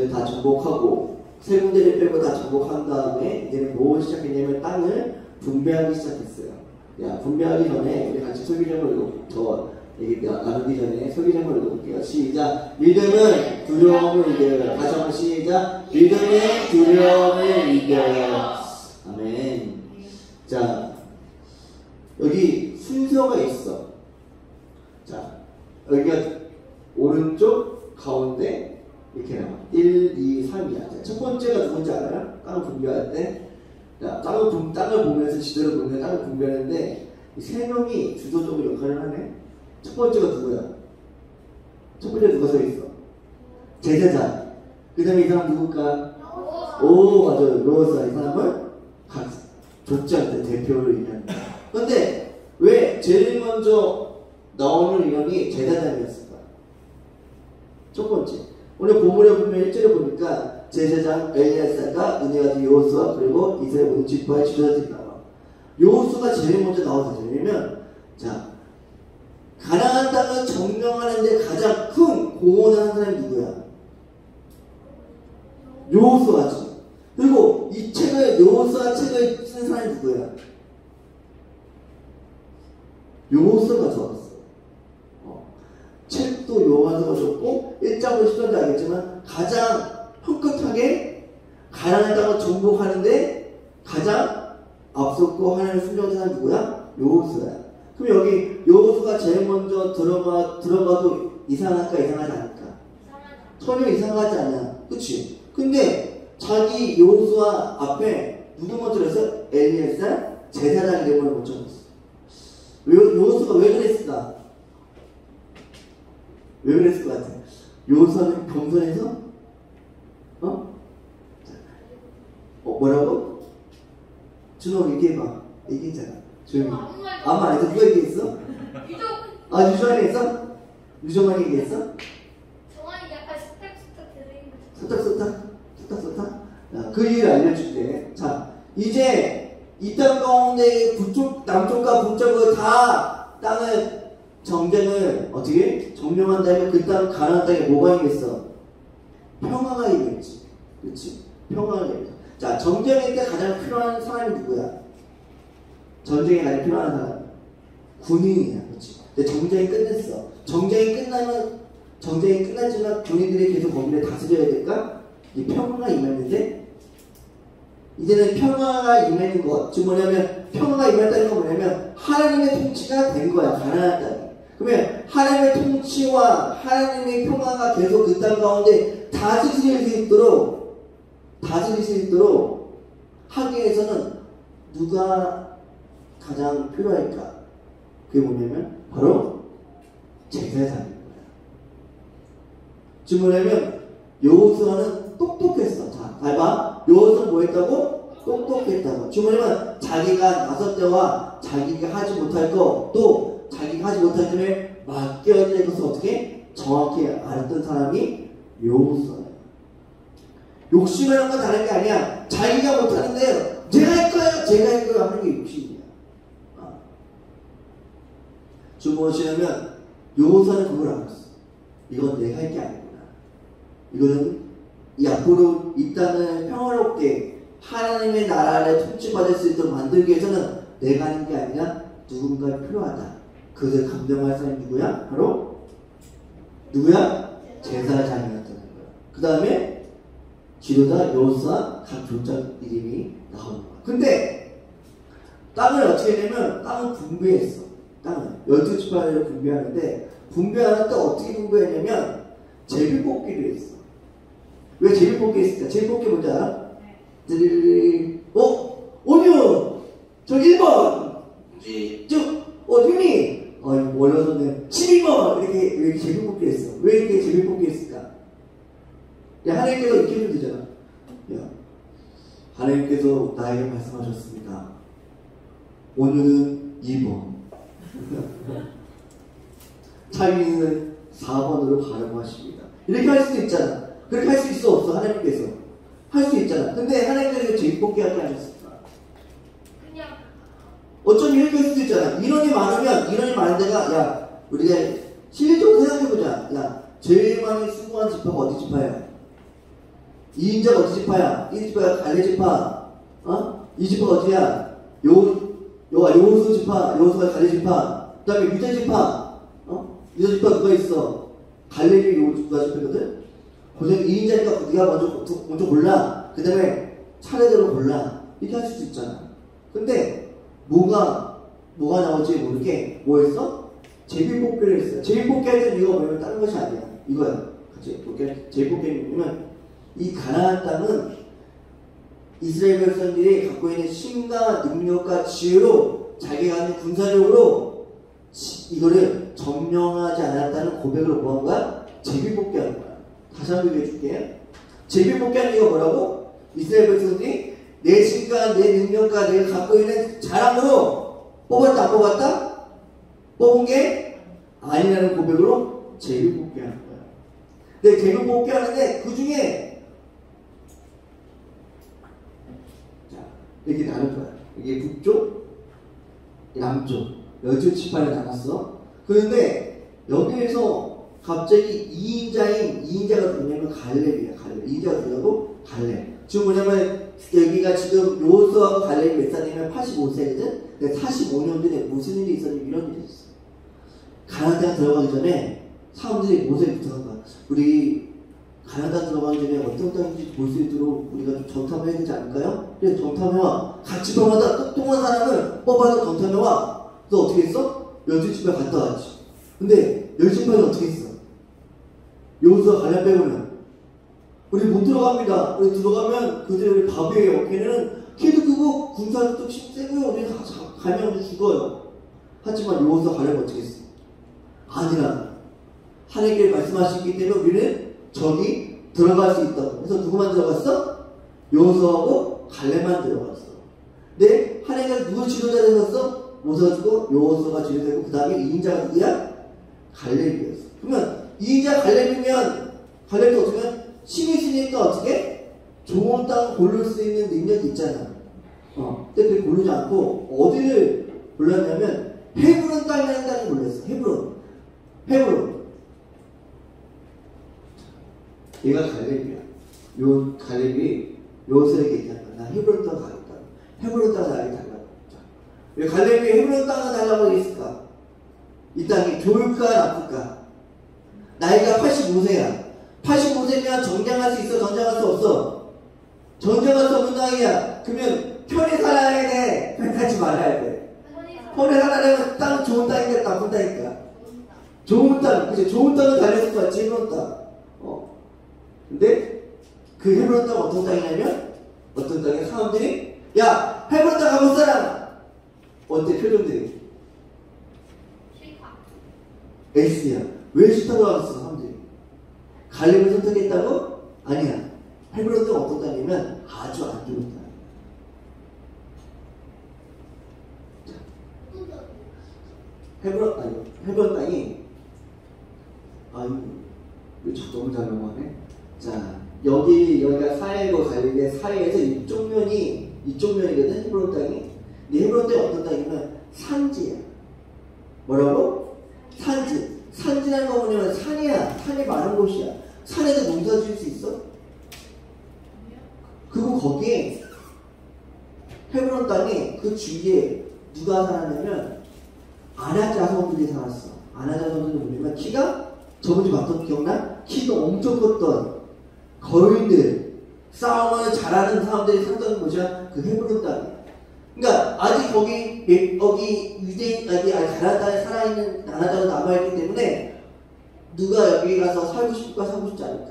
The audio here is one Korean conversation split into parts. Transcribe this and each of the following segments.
다 정복하고 세 군데를 빼고 다 정복한 다음에 이제는 뭘 시작했냐면 땅을 분배하기 시작했어요. 야, 분배하기 전에 우리 같이 소개점을 더 얘기 나누기 전에 소개점을 놓을게요. 시작. 믿음은 두려움을 이겨요. 다시 한번 시작. 믿음은 두려움을 이겨요. 아멘. 자, 여기 순서가 있어. 자, 여기가 오른쪽 가운데 이렇게 나와. 1, 2, 3이야. 첫 번째가 누군지 알아요? 땅을 분배할 때. 자, 땅을 보면서 지도를 보면 땅을 분배하는데 이 세 명이 주도적으로 역할을 하네. 첫 번째가 누구야? 첫 번째 누가 서 있어? 제사장. 그 다음에 이 사람 누굴까? 오, 맞아요. 로사. 이 사람은 각 족장들 대표를 의미합니다. 그런데 왜 제일 먼저 나오는 인원이 제사장이었을까? 첫 번째. 오늘 본문에 보면 1절에 보니까 제사장 엘리야사가 은혜가 된 여호수아 그리고 이스라엘 모든 지파의 지도자들이 나와. 여호수아가 제일 먼저 나와서 왜냐면 자, 가나안 땅을 점령하는 데 가장 큰 공헌을 한 사람이 누구야? 여호수아지. 그리고 이 책을 여호수아 책을 쓴 사람이 누구야? 여호수아가 적었어. 책도 여호수아가 적고 1장부터 10장도 알겠지만 가장 혁혁하게 가나안 땅을 정복하는데 가장 앞섰고 하나님을 순종한 사람이 누구야? 여호수아야. 그럼 여기 여호수아가 제일 먼저 들어가도 이상할까 이상하지 않을까? 전혀 이상하지 않아. 그치? 근데 자기 여호수아 앞에 누구 먼저 들었어? 엘리야사 제사장 이름을 먼저 들었어. 여호수아가 왜 그랬을까? 왜 그랬을 것 같아? 여호수아는 겸손해서 뭐라고? 준호 얘기해봐. 얘기했잖아. 조용히. 아무 말 안 해서 누가 얘기했어? 아, 유정환이 했어? 유정환이 얘기했어? 정환이 약간 스탁스탁 들어있는 스탁스탁? 그 이유를 알려줄게. 자, 이제 이 땅 가운데 북쪽, 남쪽과 북쪽을 다 땅을 정쟁을 어떻게? 점령한 다음에 그 땅 가나안 땅에 뭐가 있겠어? 평화가 있겠지. 그렇지? 평화가 있겠지. 자, 정쟁일 때 가장 필요한 사람이 누구야? 전쟁에 가장 필요한 사람 군인이야. 그렇지? 근데 정쟁이 끝냈어. 정쟁이 끝났지만 군인들이 계속 거기를 다스려야 될까? 이 평화가 임했는데 이제는 평화가 임하는 것, 즉 뭐냐면 평화가 임했다는 건 뭐냐면 하나님의 통치가 된 거야. 가나안 땅이. 그러면 하나님의 통치와 하나님의 평화가 계속 그 땅 가운데 다스릴 수 있도록 하기 위해서는 누가 가장 필요할까? 그게 뭐냐면 바로 제사장인 거야. 즉 뭐냐면 여호수아는 똑똑했어. 자, 봐봐. 여호수아는 뭐 했다고? 똑똑했다고. 즉 뭐냐면 자기가 나설 때와 자기가 하지 못할 거 또 자기가 하지 못할 때에 맡겨야 될 것을 어떻게 정확히 알았던 사람이 여호수아예요. 욕심이라는 건 다른 게 아니야. 자기가 못하는데 제가 할 거예요 하는 게 욕심이야. 즉 무엇이냐면 여호수아는 그걸 알았어. 이건 내가 할 게 아니구나. 이거는 이 앞으로 이 땅을 평화롭게 하나님의 나라를 통치받을 수 있도록 만들기 위해서는 내가 하는 게 아니라 누군가 필요하다. 그것을 감당할 사람이 누구야? 바로 누구야? 제사장이었다는 거야. 그 다음에 지도자 여호수아 각 족장 이름이 나오는 거야. 근데 땅을 어떻게 했냐면 땅을 분배했어. 땅을 12지파를 분배하는데 분배하는 때 어떻게 분배했냐면 제비뽑기를 했어. 왜 제비뽑기 했을까? 제비뽑기 뭔지 알아? 어디요? 저 1번 어디니? 몰라서는 12번 이렇게 제비뽑기 했어. 왜 이렇게 제비뽑기 했을까? 야, 하나님께서 이렇게 해도 되잖아. 야, 하나님께서 나에게 말씀하셨습니다. 오늘은 2번 차이는 4번으로 가라고 하십니다. 이렇게 할 수도 있잖아. 그렇게 할 수 있어 없어? 하나님께서 할 수 있잖아. 근데 하나님께서 제비뽑기 하지 않으셨을까? 그냥 어쩌면 이렇게 할 수도 있잖아. 인원이 많은 데가 야, 우리가 실질적으로 생각해보자. 야, 제일 많이 수고한 지파가 어디 지파야? 이인자가 어디 지파야? 이 지파가 갈렙 지파. 이 지파가 어디야? 여호수 지파. 여호수가 갈렙 지파. 그 다음에 유다 지파. 유다 지파 누가 있어? 갈렙이 유다 지파거든. 고생 2인자니까 네가 먼저 골라. 그 다음에 차례대로 골라. 이렇게 할 수도 있잖아. 근데 뭐가 나올지 모르게 뭐 했어? 제비뽑기를 했어요. 제비뽑기 할 때는 이거 뭐냐면 다른 것이 아니야. 이거야. 제비뽑기는 이 가나안 땅은 이스라엘 백성들이 갖고 있는 힘과 능력과 지혜로 자기가 하는 군사력으로 이거를 점령하지 않았다는 고백을 뭐한 거야? 제비뽑기하는 거야. 다시 한번 얘기해줄게요. 제비뽑기하는 이유가 뭐라고? 이스라엘 백성들이 내 힘과 내 능력과 내가 갖고 있는 자랑으로 뽑았다 안 뽑았다? 뽑은 게 아니라는 고백으로 제비뽑기하는 거야. 근데 제비뽑기하는데 그 중에 자 이렇게 나눌 거야. 이게 북쪽, 남쪽, 여주 지파를 나눴어. 그런데 여기에서 갑자기 2인자가 누구냐면 갈렙이야. 갈렙. 2인자가 누구냐고? 갈렙. 지금 뭐냐면 여기가 지금 여호수아하고 갈렙이 몇 살이면 85세거든? 근데 45년 전에 무슨 일이 있었냐면 이런 일이 있었어. 가나안 땅 들어가기 전에 사람들이 모세에 부탁한 거야. 우리 가나안 땅 들어가기 전에 어떤 땅인지 볼 수 있도록 우리가 좀 정탐을 해야 되지 않을까요? 그래서 정탐해와. 같이 병마다 똑똑한 사람을 뽑아서 정탐해와. 그래서 어떻게 했어? 여주지파에 갔다 왔지. 근데 여주지파는 어떻게 했어? 여호수아 갈렙 빼고는 우리 못 들어갑니다. 우리 들어가면 그들이 우리 밥이에요. 걔네는 키도 크고 군사력도 세고요. 우리 가면 우리 죽어요. 하지만 여호수아 갈렙은 어떻게 했어? 아니라 하나님께 말씀하시기 때문에 우리는 저기 들어갈 수 있다고. 그래서 누구만 들어갔어? 여호수아하고 갈렙만 들어갔어. 근데 하나님께서 누구 지도자를 세웠어? 모세가 주고 여호수아가 지도자고 그 다음에 2인자가 누구야? 갈렙이었어. 그러면 2인자 갈렙이면 갈렙도 어떻게 힘이 있으니까 어떻게? 좋은 땅 고를 수 있는 능력이 있잖아. 근데 그걸 고르지 않고 어디를 골랐냐면 헤브론 땅이라는 땅을 골랐어. 헤브론. 얘가 갈렙이야. 요 갈렙이 요새에게 얘기한 거야. 나 헤브론 땅 가겠다. 헤브론 땅을 나에게 달라고. 왜 갈렙이 헤브론 땅을 달라고 했을까? 이 땅이 좋을까 나쁠까? 나이가 85세야. 85세면 정장할 수 있어? 정장할 수 없어? 정장할 수 없는 땅이야. 그러면 편히 살아야 돼? 편하지 말아야 돼? 편히 살아야면 땅은 좋은 땅인가 나쁜 땅인가? 좋은 땅. 그치? 좋은 땅을 달렸을 것 같지? 헤브론 땅. 근데 그 헤브론 땅은 어떤 땅이냐면 어떤 땅에 사람들이 야! 헤브론 땅 가볼 사람! 어때 표정들이? X야. 왜 싫다고 하겠어 사람들이? 갈렙을 선택했다고? 아니야. 헤브론 땅은 어떤 땅이냐면 아주 안 좋은 땅. 헤브론 땅이 이거 너무 잘 넘어가네. 자, 여기가 사해고 갈렙의 사해에서 이쪽 면이거든 헤브론 땅이. 근데 헤브론 땅이 어떤 땅이냐면 산지야. 뭐라고? 산지. 산지라는 거 뭐냐면 산이야. 산이 많은 곳이야. 산에서 농사 지을 수 있어? 그리고 거기에 헤브론 땅에 그 주위에 누가 살았냐면 아낙 자손들이 살았어. 아낙 자손들은 뭐냐면 키가 저번주 봤던 기억나? 키도 엄청 컸던 거인들, 싸움을 잘하는 사람들이 살던 곳이야. 그 헤브론 땅이야. 그러니까 아직 거기 유대인 가나안 땅에 살아있는 아낙 자손 남아있기 때문에 누가 여기 가서 살고 싶을까? 살고 싶지 않을까?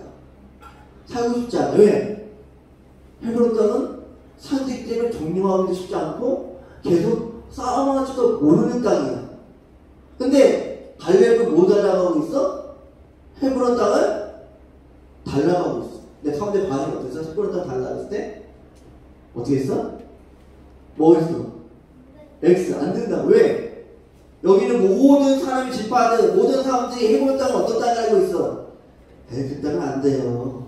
살고 싶지 않아. 왜? 헤브론 땅은 산지이기 때문에 정령하기도 쉽지 않고 계속 싸움하지도 모르는 땅이야. 근데 갈렙은 뭐 달라가고 있어? 헤브론 땅을 달라가고 있어. 근데 사람들 반응이 어땠어? 헤브론 땅 달라갔을 때 어떻게 했어? 뭐 했어? X 안 된다. 왜? 여기는 모든 사람이 집파하는 모든 사람들이 헤브론 땅을 어떤 땅을 알고 있어? 그 땅은 안 돼요.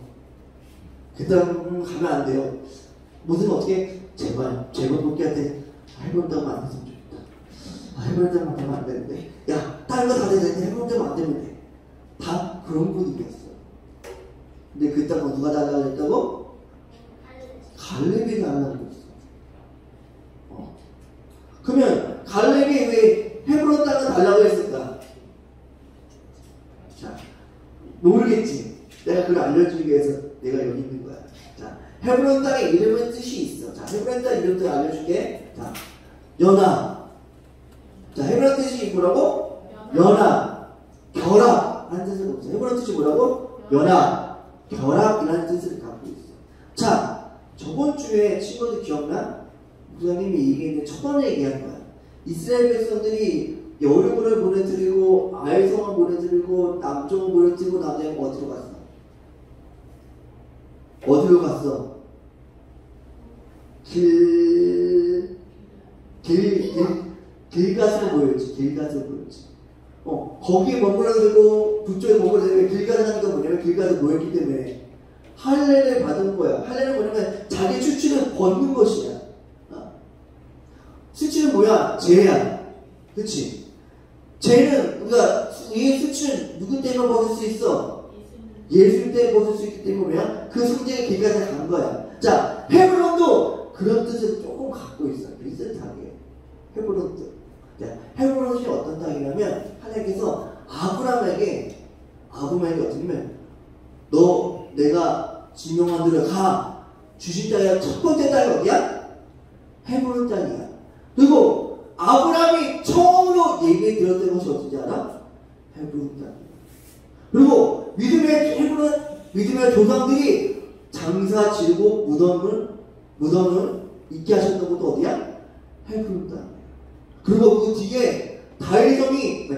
그 땅 가면 안 돼요. 무슨 어떻게 제발 복귀한테 헤브론 땅만 안 됐으면 좋겠다. 헤브론 땅만 되면 안 되는데. 야, 다른 거 다 되는데 헤브론 땅만 안 되면 돼. 다 그런 분위기였어. 근데 그 땅은 누가 달라고 했다고? 갈렙이 달라고 했어. 그러면 갈렙이 왜 헤브론 땅을 달라고 했을까? 자, 모르겠지. 내가 그걸 알려주기 위해서 내가 여기 있는 거야. 자, 헤브론 땅의 이름은 뜻이 있어. 자, 헤브론 땅 이름도 알려줄게. 자, 연합. 자, 헤브론 뜻이 뭐라고? 연합. 결합. 라는 뜻을 보세요. 헤브론 뜻이 뭐라고? 연합. 결합이라는 뜻을 갖고 있어. 자, 저번 주에 친구들 기억나? 목사님이 얘기했는데 첫 번째 얘기한 거야. 이스라엘 백성들이 여름을 보내드리고 아이성을 보내드리고 남쪽을 보내드리고 나중에 어디로 갔어? 어디로 갔어? 길갓으로 모였지. 길갓으로 모였지. 거기에 머물러들고 북쪽에 머물러들고 길갓을 하니까 뭐냐면 길갓에 모였기 때문에 할례를 받은 거야. 할례는 뭐냐면 자기 수치를 벗는 것이야. 수치는 뭐야? 죄야. 그치? 죄는 우리가 이 수치는 누구 때문에 벗을 수 있어? 예수 때문에 벗을 수 있기 때문에 뭐야? 그 성경의 길까지 간 거야. 자, 헤브론도 그런 뜻을 조금 갖고 있어. 비슷하게. 헤브론도. 헤브론이 어떤 땅이냐면 하나님께서 아브라함에게 어떻게 하면 너 내가 지명한 데로 가. 주신 땅이야. 첫 번째 땅이 어디야? 헤브론 땅이야. 그리고 아브라함이 처음으로 얘기 들었던 것이 어딘지 알아? 헤브론 땅. 그리고 믿음의 조상들이 장사 지르고 무덤을 있게 하셨던 것도 어디야? 헤브론 땅. 그리고 그 뒤에 다윗이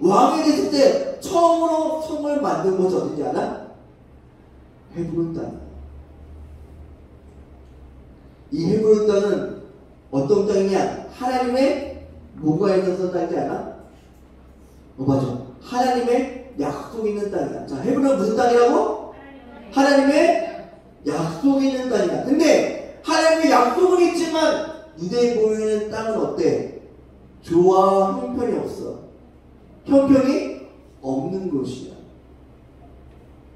왕이 됐을 때 처음으로 성을 만든 것이 어딘지 알아? 헤브론 땅. 이 헤브론 땅은 어떤 땅이냐? 하나님의 뭐가 있어서 땅이지 않아? 맞아. 하나님의 약속 있는 땅이야. 자, 헤브론은 무슨 땅이라고? 하나님의 약속 있는 땅이야. 근데 하나님의 약속은 있지만 눈에 보이는 땅은 어때? 조화 형편이 없어. 형편이 없는 곳이야.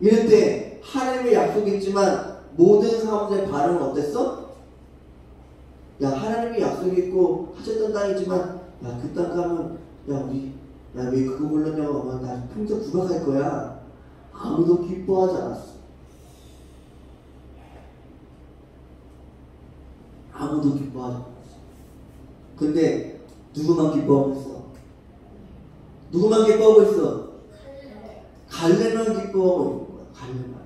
이럴 때 하나님의 약속이 있지만 모든 사람들의 반응은 어땠어? 야, 하나님이 약속이 있고 하셨던 땅이지만 야, 그 땅 가면 야, 왜 그거 몰랐냐고 하면 나 평생 구박할 거야. 아무도 기뻐하지 않았어. 아무도 기뻐하지 않았어. 근데 누구만 기뻐하고 있어? 누구만 기뻐하고 있어? 갈렙만 기뻐하고 있는 거야. 갈렙만.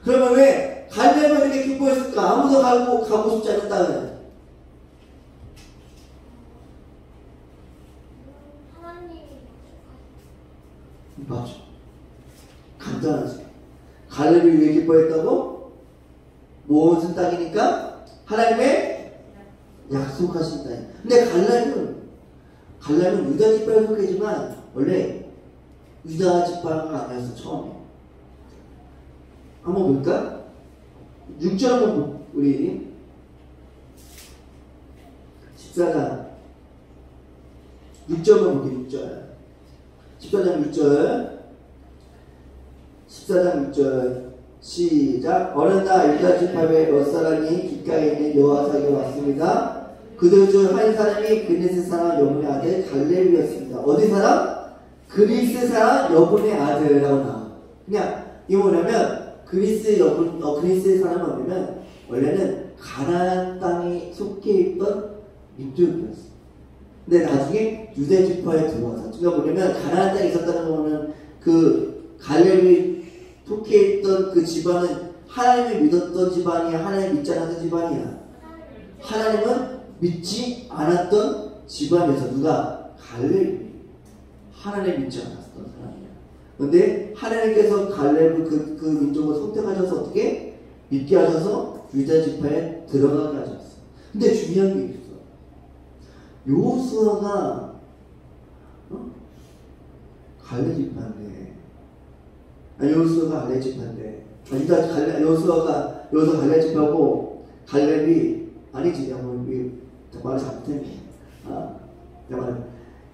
그러면 왜 갈렙만 이렇게 기뻐했을까? 아무도 가고 싶지 않은 땅에. 맞아. 간단하지. 갈렙이 왜 기뻐했다고? 무슨 땅이니까? 하나님의 약속하신 땅. 근데 갈렙은 유다 지파에 속했지만 원래 유다 지파가 아니었어. 처음에. 한번 볼까? 6절 한번 우리 14장 6절 한번 볼게. 6절 14장 6절 시작. 어느 날 유다 지파의 몇 사람이 깃가에 있는 여호와에게 왔습니다. 그들 중 한 사람이 그리스 사람 여분의 아들 갈렙이었습니다. 어디 사람? 그리스 사람 여분의 아들이라고 나와. 그냥 이거 뭐냐면 그리스 사람은 뭐냐면 원래는 가나안 땅에 속해 있던 민족이었어. 근데 나중에 유대 지파에 들어와서 그러니까 뭐냐면 가나안 땅에 있었다는 거는 그 갈렙이 속해 있던 그 집안은 하나님을 믿었던 집안이야? 하나님 믿지 않았던 집안이야? 하나님은 믿지 않았던 집안에서 누가? 갈렙이 하나님 믿지 않았던 사람이야. 근데 하나님께서 갈렙을 그 민족을 선택하셔서 어떻게? 믿게 하셔서 유다 지파에 들어가게 하셨어. 근데 중요한 게 있어. 여호수아가 갈렙 지파인데, 여호수아가 갈렙 지파인데, 여호수아가 갈렙 지파고 갈렙이 아니지. 내가 말을 잘못했네. 내가 말을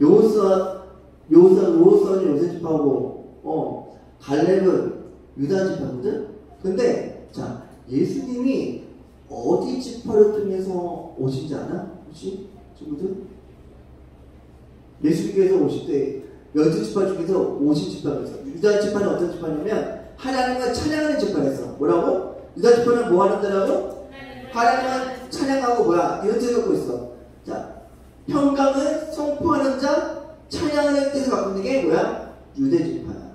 여호수아는 요셉 지파고 갈렙은 유다 지파거든. 근데 자, 예수님이 어디 지파를 통해서 오신지 아나? 혹시 친구들? 예수님께서 오실 때 12지파 중에서 오신 지파가 있어요. 유다 지파는 어떤 지파냐면 하나님을 찬양하는 지파였어. 뭐라고? 유다 지파는 뭐 하는 데라고? 하나님을 찬양하고 뭐야? 이런 뜻을 갖고 있어. 자, 평강을 선포하는 자, 찬양하는 뜻을 갖고 있는 게 뭐야? 유대 지파야.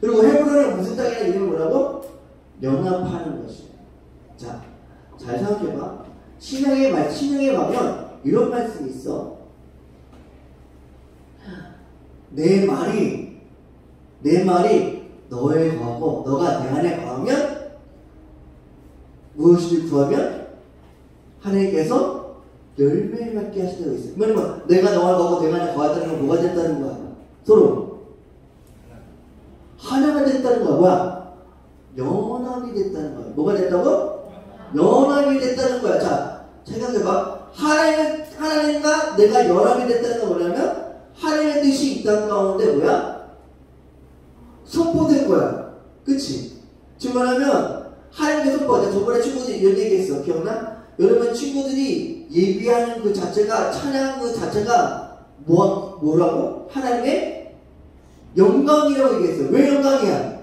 그리고 헤브론은 무슨 땅이냐? 이름이 뭐라고? 연합하는 것이야. 자, 잘 생각해봐. 신약에 가면 이런 말씀이 있어. 내 말이 너에 거하고 너가 내 안에 거하면 무엇을 구하면 하나님께서 열매를 맺게 하시다고 있어요. 그 말은 뭐 내가 너와 거하고 내가 안에 거하다는 건 뭐가 됐다는 거야? 서로 하나가 됐다는 거야. 뭐야? 연합이 됐다는 거야. 뭐가 됐다고? 연합이 됐다는 거야. 자, 생각해봐. 하나님과 내가 연합이 됐다는 건 뭐냐면 하나님의 뜻이 이 땅 가운데 뭐야? 선포된 거야. 그치? 지금 말하면 하나님의 선포가 저번에 친구들이 이런 얘기했어. 기억나? 여러분 친구들이 예비하는 그 자체가 찬양 그 자체가 뭐라고? 하나님의 영광이라고 얘기했어요. 왜 영광이야?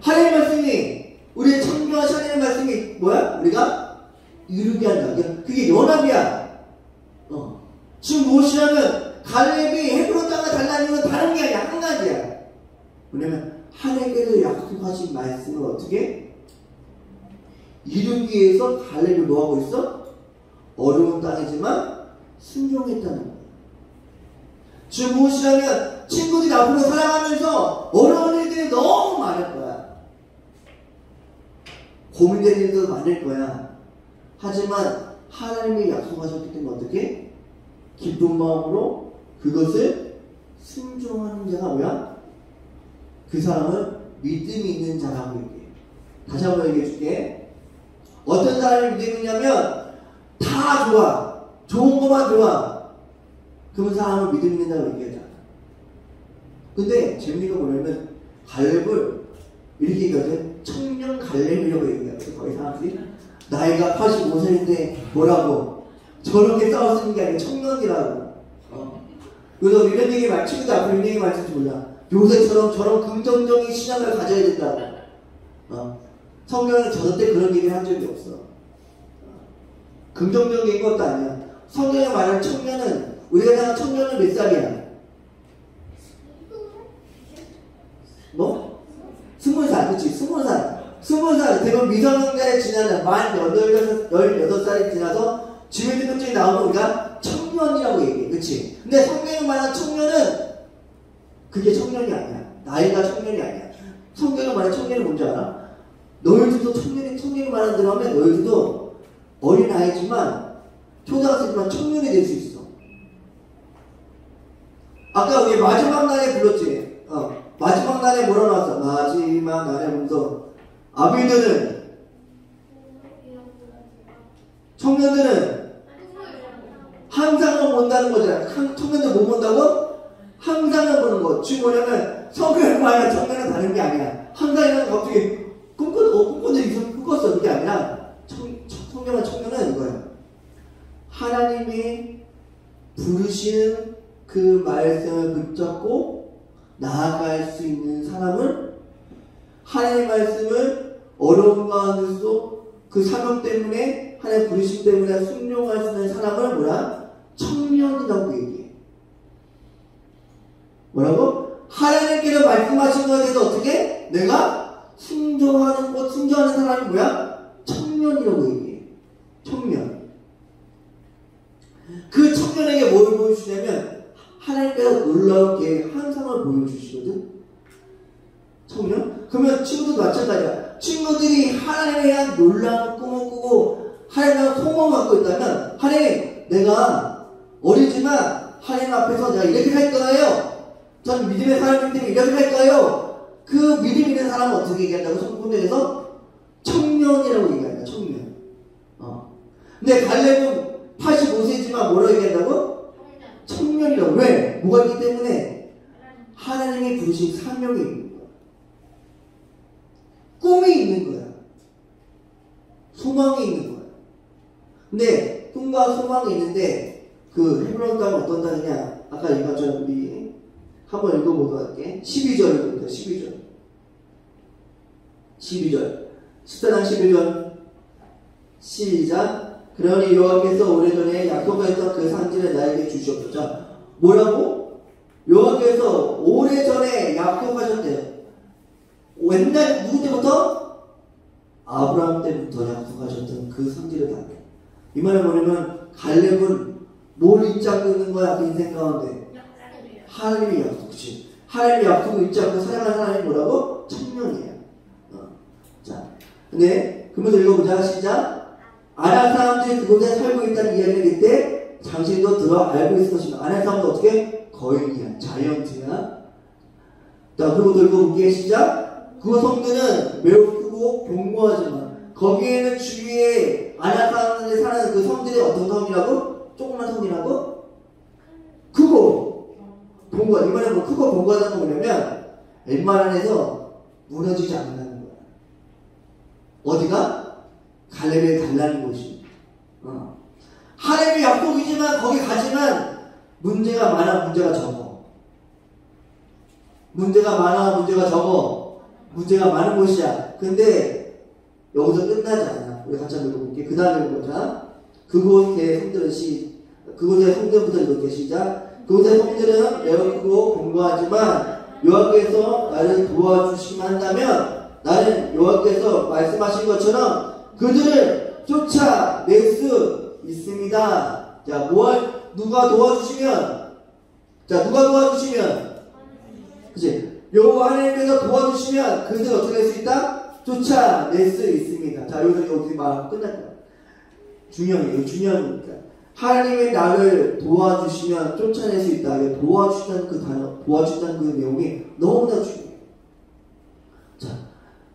하나님의 말씀이 우리의 창조하신 하나님의 말씀이 뭐야? 우리가 이루게 한다. 그게 연합이야. 지금 무엇이냐면 갈렙이 헤브론 땅을 달라는 건 다른 게 아니야. 한 가지야. 왜냐면 하나님께서 약속하신 말씀을 어떻게 이루기 위해서 갈렙이 뭐하고 있어? 어려운 땅이지만 순종했다는 거야. 지금 무엇이냐면 친구들이 앞으로 살아가면서 어려운 일들이 너무 많을 거야. 고민되는 일도 많을 거야. 하지만 하나님이 약속하셨기 때문에 어떻게? 기쁜 마음으로 그것을 순종하는 자가 뭐야? 그 사람은 믿음이 있는 자라고 얘기해. 다시 한번 얘기해 줄게. 어떤 사람이 믿음이 있냐면 다 좋아. 좋은 것만 좋아. 그런 사람을 믿음 있는 자라고 얘기하잖아. 근데 재밌는 거 뭐냐면 갈렙을 이렇게 얘기하거든. 청년 갈렙이라고 얘기하거든. 거의 사람들이 나이가 85세인데 뭐라고 저렇게 싸웠으는 게 아니라 청년이라고. 그래서 이런 얘기 많이 친구들 앞으로 이런 얘기 많이 쓸지 몰라. 요새처럼 저런 긍정적인 신앙을 가져야 된다고. 성경은 저 때 그런 얘기를 한 적이 없어. 긍정적인 것도 아니야. 성경에 말하는 청년은 우리가 생각하는 청년은 몇 살이야? 뭐? 20살, 그치? 20살. 대부분 미성년자에 지나는 만 18살이 지나서 주민등록증이 나오면 우리가 청년이라고 얘기해. 그치? 근데 성경에 말하는 청년은 그게 청년이 아니야. 나이가 청년이 아니야. 성경에 말하는 청년이 뭔지 알아? 너희들도 청년이 말하는 대로 하면 너희들도 어린 아이지만 초등학생이지만 청년이 될 수 있어. 아까 우리 마지막 날에 불렀지? 마지막 날에 뭐라 나왔어? 마지막 날에 보면서 아비들은 청년들은 항상을 본다는 거잖아. 청년들 못 본다고? 항상을 보는 거. 지금 뭐냐면 성경을 말하는 청년은 다른 게 아니야. 항상이라는 갑자기 꿈꾼 일이 있어. 꿈꿨어. 그게 아니라 성경은 청년은 이거야. 하나님이 부르시는 그 말씀을 붙잡고 나아갈 수 있는 사람은 하나님의 말씀을 어려운 가운데서도 그 사명 때문에 하나님의 부르심 때문에 순종할 수 있는 사람을 뭐라? 청년이라고 얘기해. 뭐라고? 하나님께서 말씀하신 것에 대해서 어떻게? 내가 순종하는 사람이 뭐야? 청년이라고 얘기해. 청년. 그 청년에게 뭘 보여주냐면 하나님께서 놀라운 계획 항상을 보여주시거든. 청년? 그러면 친구도 마찬가지야. 친구들이 하나님에 대한 놀라운 꿈을 꾸고 하나님에 대한 소망을 갖고 있다면 하나님, 내가 어리지만 하나님 앞에서 내가 이렇게 할 거예요. 전 믿음의 사람이기 때문에 이렇게 할 거예요. 그 믿음 있는 사람은 어떻게 얘기한다고? 성경에서 청년이라고 얘기한다. 청년. 근데 갈렙은 85세지만 뭐라고 얘기한다고? 청년이라고. 왜? 뭐가 있기 때문에 하나님이 부르신 사명이 있는 거야. 꿈과 소망이 있는데 그 헤브론 땅은 어떤 땅이냐? 아까 얘기한 것처럼 우리 한번 읽어보도록 할게. 12절을 봅니다. 12절. 12절. 14장 11절. 시작. 그러니 여호와께서 오래전에 약속하였던 그 산지를 나에게 주시옵소서. 뭐라고? 여호와께서 오래전에 약속하셨대요. 옛날 누구 때부터? 아브라함 때부터 약속하셨던 그 성질을 담겨. 이 말은 뭐냐면 갈렙은 뭘 잊지 않고 있는 거야? 그 인생 가운데 하나님의 약속. 그치? 하나님의 약속을 잊지 않고 살아가는 하나님 뭐라고? 천명이에요. 자, 근데 그러면서 읽어보자. 시작. 아낙 사람들이 그곳에 살고 있다는 이야기를 이때 당신도 들어 알고 있을 것입니다. 아낙 사람들 어떻게? 거인이야, 자이언트야. 자, 그리고 읽어볼게. 시작. 그 성들은 매우 크고 견고하지만 거기에는 주위에 아낙 사람들이 사는 그 성들이 어떤 성이라고? 조그만 성이라고? 크고 견고하. 이번에 뭐 크고 견고하다는 건 뭐냐면 웬만한에서 무너지지 않는다는 거야. 어디가? 갈렙에 달라는 곳이. 하나님의 약속이지만 거기 가지만 문제가 많아, 문제가 적어. 문제가 많아, 문제가 적어. 문제가 많은 곳이야. 근데 여기서 끝나지 않아. 우리 같이 한번 읽어볼게. 그 다음에 읽어보자. 그곳의 성들부터 읽을게. 시작. 그곳의 성들은 매우 크고 견고하지만 여호와께서 나를 도와주시면 한다면 나는 여호와께서 말씀하신 것처럼 그들을 쫓아낼 수 있습니다. 자, 누가 도와주시면? 자, 누가 도와주시면? 그치? 여호와 하나님께서 도와주시면 그들 어떻게 할 수 있다? 쫓아낼 수 있습니다. 자, 여기서 어떻게 말하면 끝날 거야. 중요해요. 중요한 겁니다. 하나님이 나를 도와주시면 쫓아낼 수 있다. 도와주신다는 그 단어, 도와준다는 그 내용이 너무나 중요해요. 자,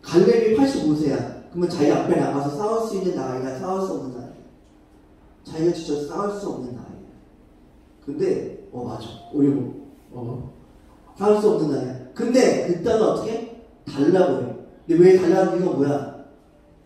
갈렙이 85세야. 그러면 자기 앞에 나가서 싸울 수 있는 나이가 싸울 수 없는 나이. 자기가 진짜 싸울 수 없는 나이. 근데 맞아. 우리 싸울 수 없는 나이야. 근데 그 땅은 어떻게? 달라고 해. 근데 왜 달라는 이유가 뭐야?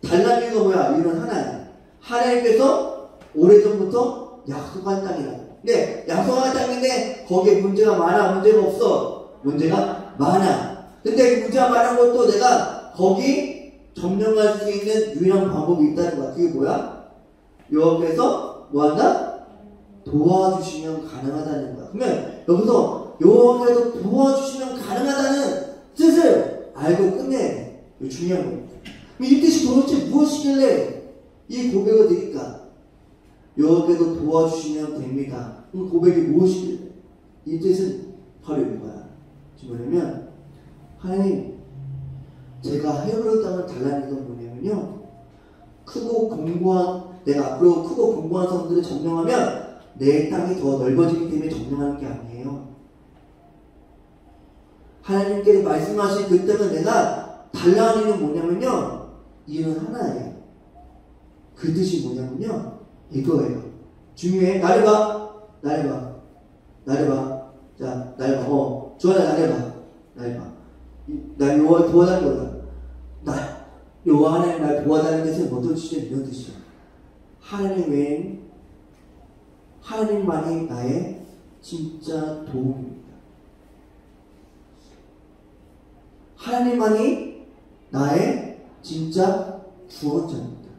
달라는 이유가 뭐야? 이유는 하나야. 하나님께서 오래전부터 약속한 땅이라고. 근데 약속한 땅인데 거기에 문제가 많아? 문제가 없어? 문제가 많아. 근데 문제가 많은 것도 내가 거기 점령할 수 있는 유일한 방법이 있다는 거야. 그게 뭐야? 여호와께서 뭐한다? 도와주시면 가능하다는 거야. 그러면 여기서 여호와께서 도와주시면 가능하다는 뜻을 알고 끝내야 돼. 이거 중요한 겁니다. 이 뜻이 도대체 무엇이길래 이 고백을 드릴까? 여호와께서 도와주시면 됩니다. 그 고백이 무엇이길래? 이 뜻은 바로 이거야. 지금 뭐냐면 하나님, 제가 헤브론 땅을 달라는 건 뭐냐면요, 크고 견고한, 내가 앞으로 크고 견고한 성들을 점령하면 내 땅이 더 넓어지기 때문에 점령하는 게 아니에요. 하나님께서 말씀하신 그 땅을 내가 달라는 이유는 뭐냐면요, 이유는 하나예요. 그 뜻이 뭐냐면요, 이거예요. 중요해. 나를 봐. 나를 봐. 나를 봐. 자, 나를 봐. 주하나 나를 봐. 나를 봐. 나 여호와 도와달라는 거다. 나 여호와 하나님 날 도와달라는 뜻은 어떤 뜻이냐? 이런 뜻이야. 하나님 외엔 하나님만이 나의 진짜 도움입니다. 하나님만이 나의 진짜 구원자입니다.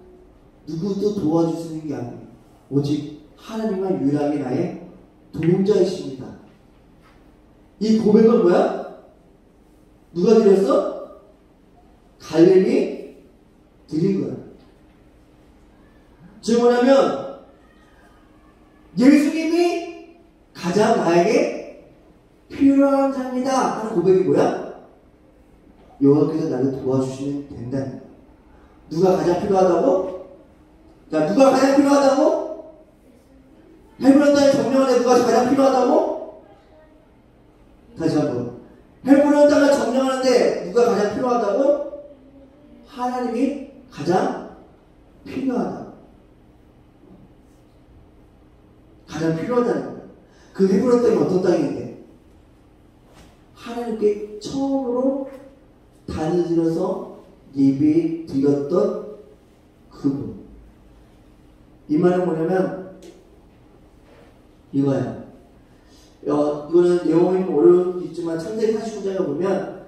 누구도 도와줄 수 있는 게 아니에요. 오직 하나님만 유일하게 나의 도움자이십니다. 이 고백은 뭐야? 누가 드렸어? 갈렙이 드린 거야. 즉 뭐냐면 예수님이 가장 나에게 필요한 자입니다 하는 고백이 뭐야? 여호와께서 나를 도와주시면 된다는 거야. 누가 가장 필요하다고? 자, 누가 가장 필요하다고? 헤브론 땅에 점령하는데 누가 가장 필요하다고? 다시 한번. 헤브론 땅을 점령하는데 누가 가장 필요하다고? 하나님이 가장 필요하다. 가장 필요하다는 거야. 그 헤브론 땅이 어떤 땅인데? 하나님께 처음으로 단을 들어서 예배 드렸던 그분. 이 말은 뭐냐면 이거야. 이거는 내용이 어려울 수 있지만 창세기 49장에 보면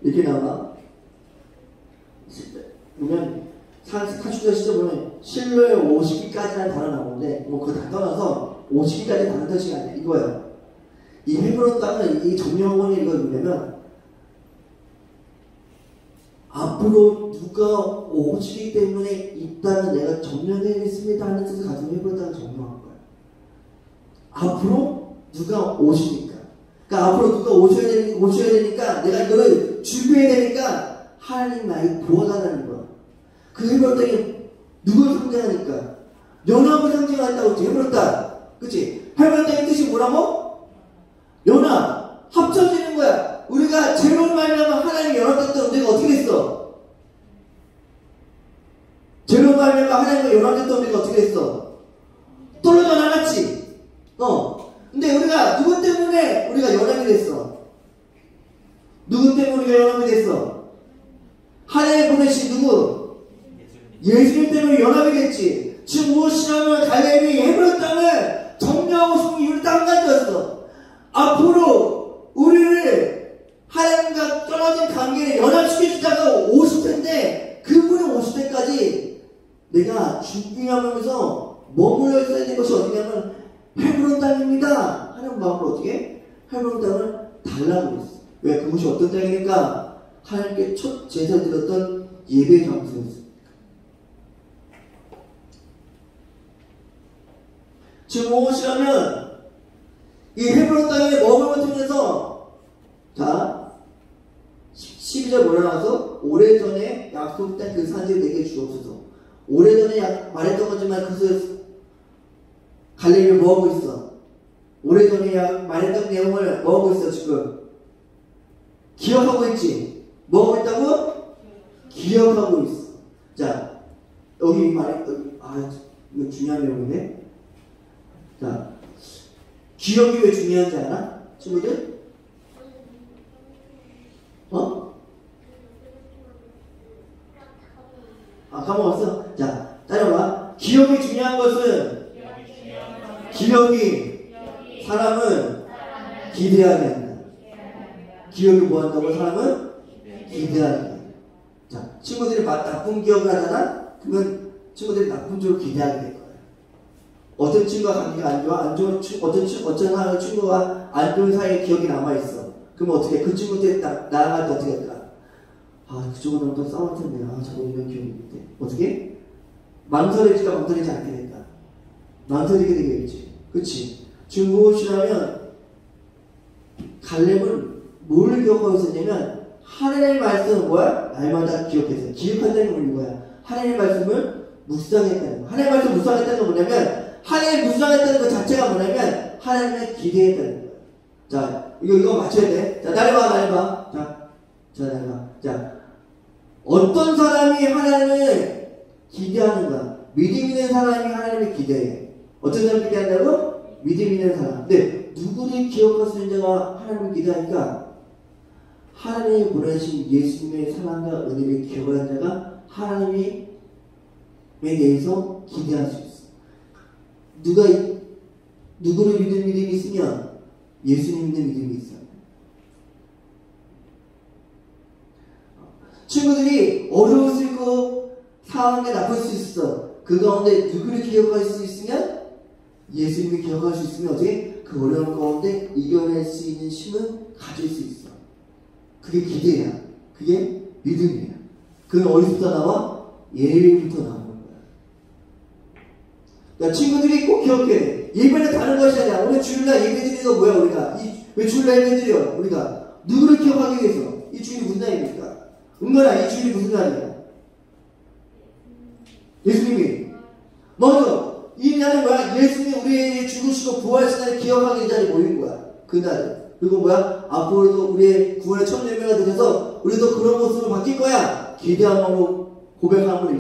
이렇게 나와. 보면 49장 시절 보면 실로의 50기까지라는 단어 나오는데 뭐 그거 다 떠나서 50기까지 다른 뜻이 아니야. 이거야. 이 헤브론 땅은 이 정명원이 이거 뭐냐면 앞으로 누가 오시기 때문에 이 땅은 내가 점령해야겠습니다 하는 뜻을 가지고 헤브론 땅을 점령한 거야. 앞으로 누가 오시니까. 그러니까 앞으로 누가 오셔야 되니까 내가 이거를 준비해야 되니까 하나님 나를 도와달라는 거야. 그 헤브론 땅이 누굴 상징하니까? 연합을 상징한다고 했지. 헤브론 땅. 그치? 헤브론 땅의 뜻이 뭐라고? 연합. 합쳐지는 거야. 우리가 제로 말하면 하나님이 연합됐던 우리가 어떻게 됐어? 제로 말하면 하나님과 연합됐던 우리가 어떻게 됐어? 떨어져 나갔지. 근데 우리가 누구 때문에 우리가 연합이 됐어? 누구 때문에 우리가 연합이 됐어? 하나님 보내신 누구? 예수님 때문에 연합이 됐지. 지금 무엇이냐면 갈렙이 헤브론 땅을 점령하고 싶은 이유는 딱 한 가지였어. 앞으로 우리를 하나님과 떨어진 관계를 연합시켜주다가 오실 텐데 그분이 오실 때까지 내가 준비하면서 머물러 있어야 되는 것이 어디냐면 헤브론 땅입니다 하는 마음으로 어떻게? 헤브론 땅을 달라고 했어. 왜? 그것이 어떤 땅이니까 하나님께 첫 제사 드렸던 예배 장소였어. 지금 무엇이라면 이 헤브론 땅에 머물을 통해서 자 12절 뭐라 나와서 오래전에 약속된 그 산지를 내게 주옵소서. 오래전에 말했던 거지만 그것을 갈렙이 뭐하고 있어? 오래전에 말했던 내용을 뭐하고 있어 지금? 기억하고 있지? 뭐하고 있다고? 기억하고 있어. 자 여기 이거 중요한 내용인데 자 기억이 왜 중요한지 알아? 친구들? 까먹었어? 자, 따라와. 기억이 중요한 것은 기억이 사람은 기대하게 한다. 기억이 뭐 한다고? 사람은 기대하게 한다. 자, 친구들이 나쁜 기억을 하잖아? 그러면 친구들이 나쁜 쪽으로 기대하게 될 거야. 어떤 친구가 관계가 안 좋아? 어떤 친구가 안 좋은 사이에 기억이 남아있어. 그럼 어떻게? 그 친구한테 나아갈 때 어떻게 할까? 그쪽은 또 싸울 텐데, 저거 이런 기억이 있는데. 어떻게? 망설여질까 망설이지 않게 된다. 망설이게 되겠지. 그치? 지금 무엇이라면, 갈렙은 뭘 기억하고 있었냐면, 하나님의 말씀은 뭐야? 날마다 기억해서. 기억한다는 건 뭐야? 하나님의 말씀을 묵상했다는 거. 하나님의 말씀을 묵상했다는 건 뭐냐면, 하나님을 묵상했다는 것 자체가 뭐냐면, 하나님을 기대했다는 거야. 자, 이거 맞춰야 돼. 자, 나를 봐. 자, 어떤 사람이 하나님을 기대하는가? 믿음 있는 사람이 하나님을 기대해. 어떤 사람을 기대한다고? 믿음 있는 사람. 근데 누구를 기억할 수 있는 자가 하나님을 기대하니까 하나님이 보내신 예수님의 사랑과 은혜를 기억한 자가 하나님에 대해서 기대할 수 있어. 누구를 믿는 믿음이 있으면 예수님 믿는 믿음이 있어. 친구들이 어려울 수 있고 상황에 나쁠 수 있어. 그 가운데 누구를 기억할 수 있으면 예수님을 기억할 수 있으면 어떻게? 그 어려운 가운데 이겨낼 수 있는 힘은 가질 수 있어. 그게 기대야. 그게 믿음이야. 그건 어디서부터 나와? 예배부터 나오는 거야. 야, 친구들이 꼭 기억해. 예배는 다른 것이 아니야. 오늘 주일날 예배 드리는 거 뭐야 우리가? 왜 주일날 예배 드려? 우리가 누구를 기억하기 위해서? 이 주일이 무슨 날입니까? 은근아, 이 주일이 무슨 날이야? 예수님이. 맞아. 이 날은 뭐야? 예수님이 우리에게 죽으시고 부활하신 날을 기억하기 위한 자리에 모인 거야. 그 날은. 그리고 뭐야? 앞으로도 우리의 구원의 첫 열매가 되셔서 우리도 그런 모습으로 바뀔 거야. 기대함으로 고백함으로